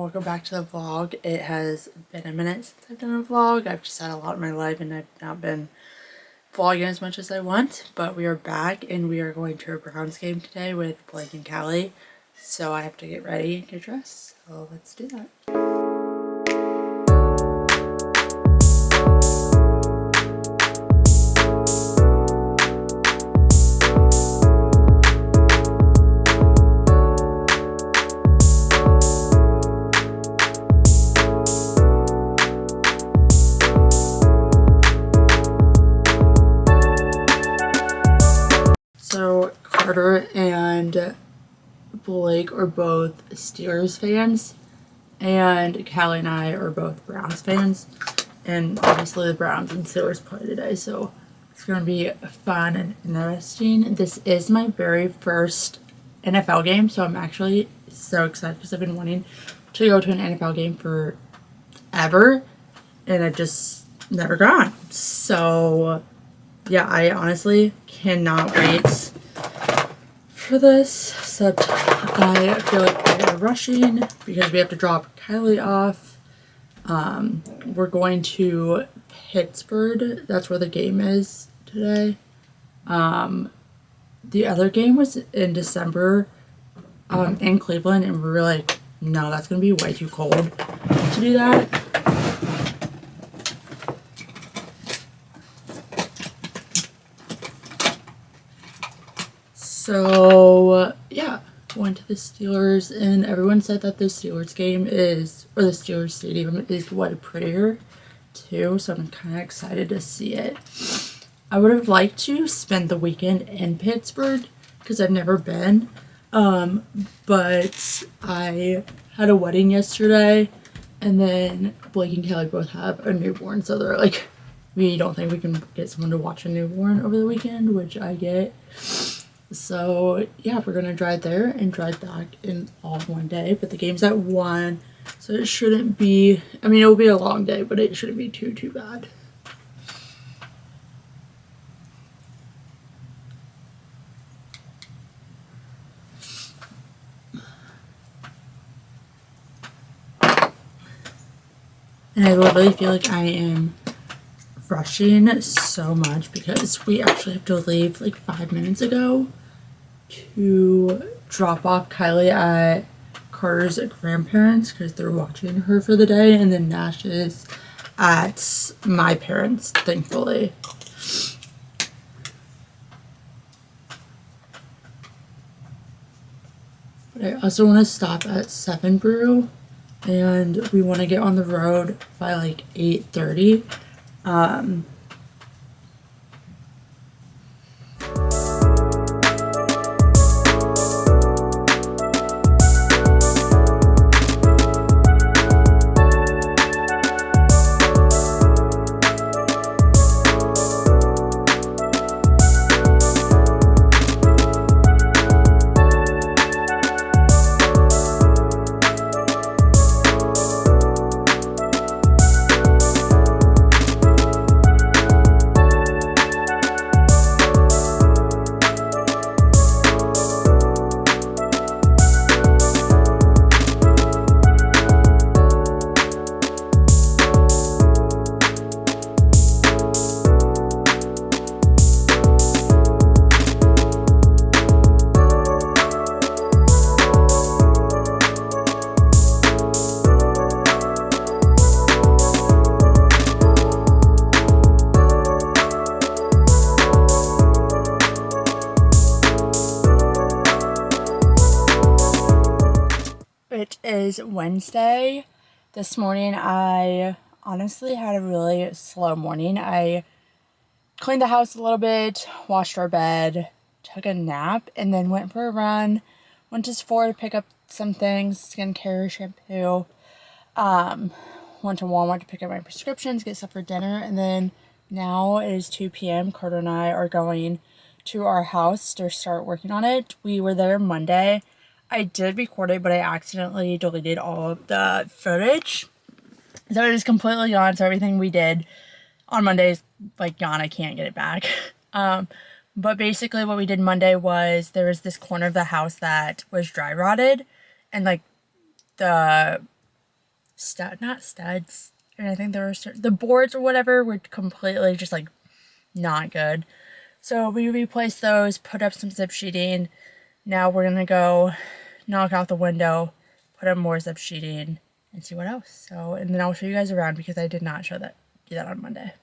welcome back to the vlog. It has been a minute since I've done a vlog. I've just had a lot in my life and I've not been vlogging as much as I want, but we are back and we are going to a Browns game today with Blake and Callie. So I have to get ready and get dressed, so let's do that. So Carter and Blake are both Steelers fans, and Callie and I are both Browns fans, and obviously the Browns and Steelers play today, so it's going to be fun and interesting. This is my very first NFL game, so I'm actually so excited because I've been wanting to go to an NFL game forever, and I've just never gone. So yeah, I honestly cannot wait for this, except I feel like we are rushing because we have to drop Kylie off. We're going to Pittsburgh. That's where the game is today. The other game was in December in Cleveland, and we were like, no, that's going to be way too cold to do that. So yeah, went to the Steelers, and everyone said that the Steelers game is, or the Steelers stadium is way prettier too, so I'm kind of excited to see it. I would have liked to spend the weekend in Pittsburgh because I've never been, but I had a wedding yesterday, and then Blake and Kelly both have a newborn, so they're like, we don't think we can get someone to watch a newborn over the weekend, which I get. So yeah, we're gonna drive there and drive back in all one day, but the game's at 1, so it shouldn't be, I mean, it'll be a long day, but it shouldn't be too bad. And I literally feel like I am rushing so much because we actually have to leave like 5 minutes ago to drop off Kylie at Carter's grandparents because they're watching her for the day, and then Nash is at my parents, thankfully. But I also want to stop at 7 Brew, and we want to get on the road by like 8:30. It is Wednesday. This morning I honestly had a really slow morning. I cleaned the house a little bit, washed our bed, took a nap, and then went for a run. Went to Sephora to pick up some things, skincare, shampoo. Went to Walmart to pick up my prescriptions, get stuff for dinner, and then now it is 2 p.m. Carter and I are going to our house to start working on it. We were there Monday. I did record it, but I accidentally deleted all of the footage. So it is completely gone. So everything we did on Monday is like gone. I can't get it back. But basically what we did Monday was there was this corner of the house that was dry rotted, and like the not studs. And I think there were the boards or whatever were completely just like not good. So we replaced those, put up some zip sheeting. Now we're gonna go knock out the window, put up more zip sheeting, and see what else. So, and then I'll show you guys around because I did not do that on Monday.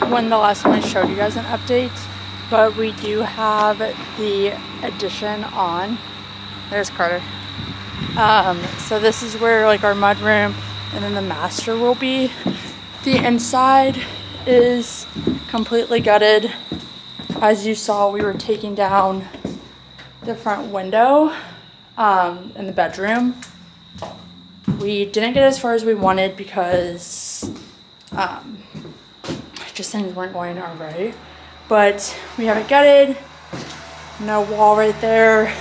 When the last time I showed you guys an update, but we do have the addition on. There's Carter. So this is where like our mud room and then the master will be. The inside is completely gutted. As you saw, we were taking down the front window in the bedroom. We didn't get as far as we wanted because just things weren't going our way, but we have it gutted. No wall right there.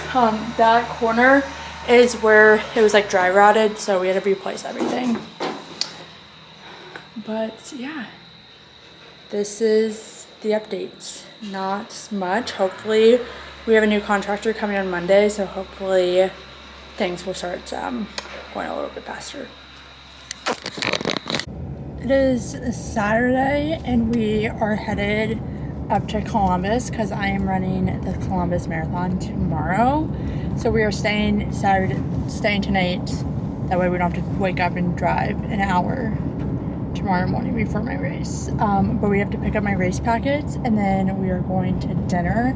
That corner is where it was like dry rotted, so we had to replace everything. But yeah, this is the updates. Not much. Hopefully we have a new contractor coming on Monday, so hopefully things will start going a little bit faster. It is Saturday and we are headed up to Columbus because I am running the Columbus Marathon tomorrow. So we are staying tonight. That way we don't have to wake up and drive an hour tomorrow morning before my race. But we have to pick up my race packets and then we are going to dinner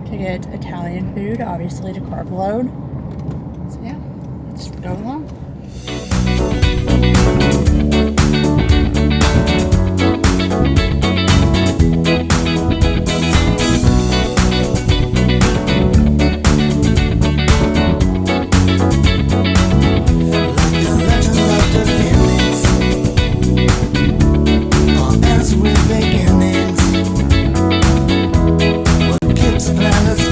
to get Italian food, obviously to carb load. So yeah, let's go along. With beginnings, what keeps planets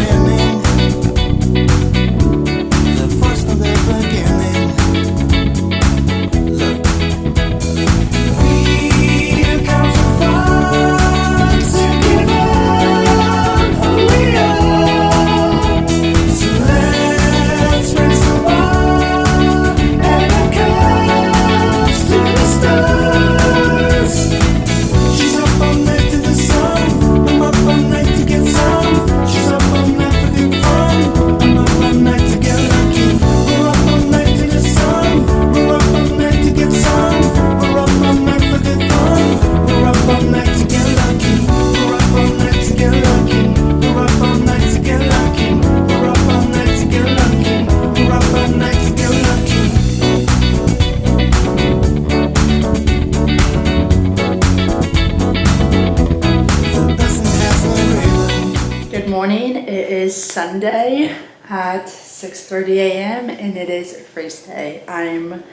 Sunday at 6:30 a.m. and it is race day. I'm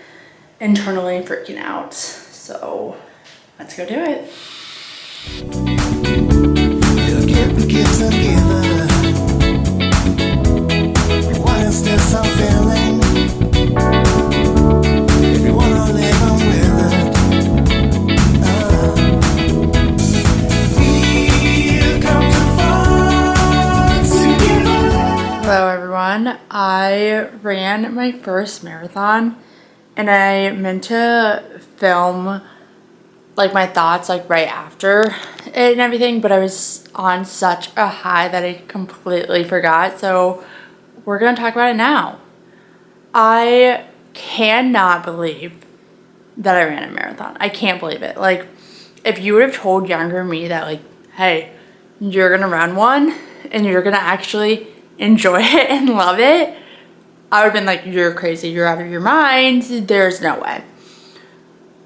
internally freaking out. So let's go do it. Why is there some feeling? If you wanna live on with it. Hello everyone. I ran my first marathon and I meant to film like my thoughts like right after it and everything, but I was on such a high that I completely forgot. So we're gonna talk about it now. I cannot believe that I ran a marathon. I can't believe it. Like, if you would have told younger me that, like, hey, you're gonna run one and you're gonna actually enjoy it and love it, I would have been like, you're crazy, you're out of your mind, there's no way.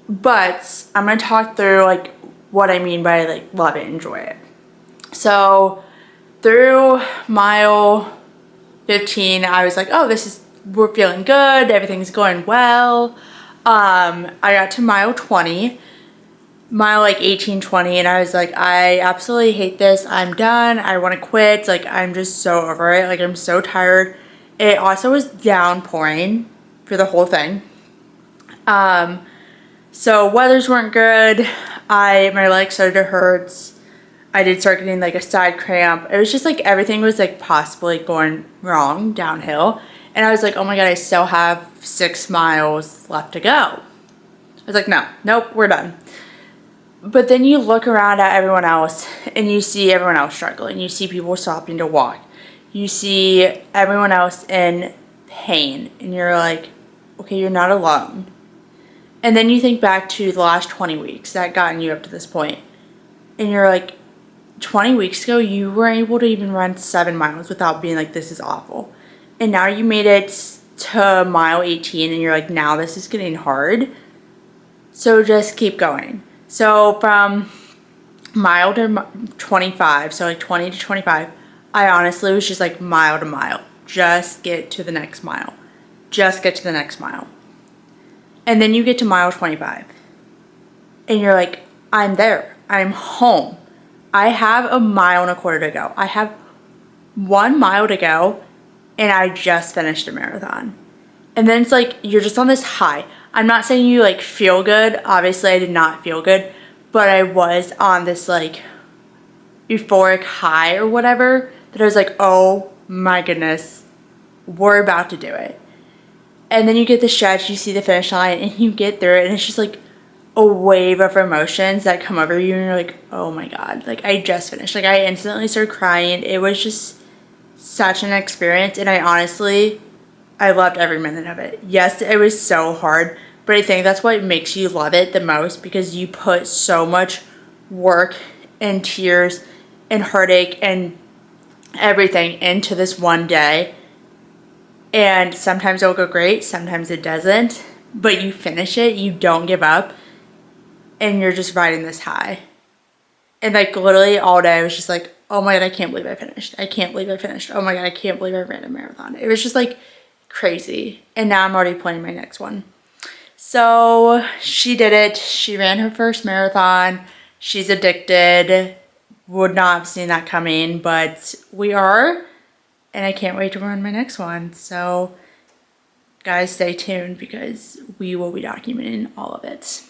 But I'm gonna talk through like what I mean by like love it, enjoy it. So through mile 15, I was like, oh, we're feeling good, everything's going well. I got to mile 20, mile like 18, 20, and I was like, I absolutely hate this, I'm done, I want to quit, like I'm just so over it, like I'm so tired. It also was downpouring for the whole thing. So weathers weren't good. My legs started to hurt. I did start getting like a side cramp. It was just like everything was like possibly going wrong downhill. And I was like, oh my God, I still have 6 miles left to go. I was like, nope, we're done. But then you look around at everyone else and you see everyone else struggling. You see people stopping to walk. You see everyone else in pain. And you're like, okay, you're not alone. And then you think back to the last 20 weeks that gotten you up to this point. And you're like, 20 weeks ago, you were able to even run 7 miles without being like, this is awful. And now you made it to mile 18 and you're like, now this is getting hard. So just keep going. So from mile to 25, so like 20 to 25, I honestly was just like mile to mile. Just get to the next mile. Just get to the next mile. And then you get to mile 25. And you're like, I'm there. I'm home. I have a mile and a quarter to go. I have 1 mile to go. And I just finished a marathon. And then it's like, you're just on this high. I'm not saying you like feel good. Obviously, I did not feel good. But I was on this like euphoric high or whatever. That I was like, oh my goodness. We're about to do it. And then you get the stretch, you see the finish line, and you get through it. And it's just like a wave of emotions that come over you. And you're like, oh my God. Like, I just finished. Like, I instantly started crying. It was just such an experience. And I loved every minute of it. Yes, it was so hard, but I think that's what makes you love it the most, because you put so much work and tears and heartache and everything into this one day. And sometimes it'll go great, sometimes it doesn't, but you finish it, you don't give up, and you're just riding this high. And like literally all day I was just like, oh my God, I can't believe I finished. I can't believe I finished. Oh my God, I can't believe I ran a marathon. It was just like crazy. And now I'm already planning my next one. So she did it. She ran her first marathon. She's addicted. Would not have seen that coming, but we are. And I can't wait to run my next one. So guys, stay tuned because we will be documenting all of it.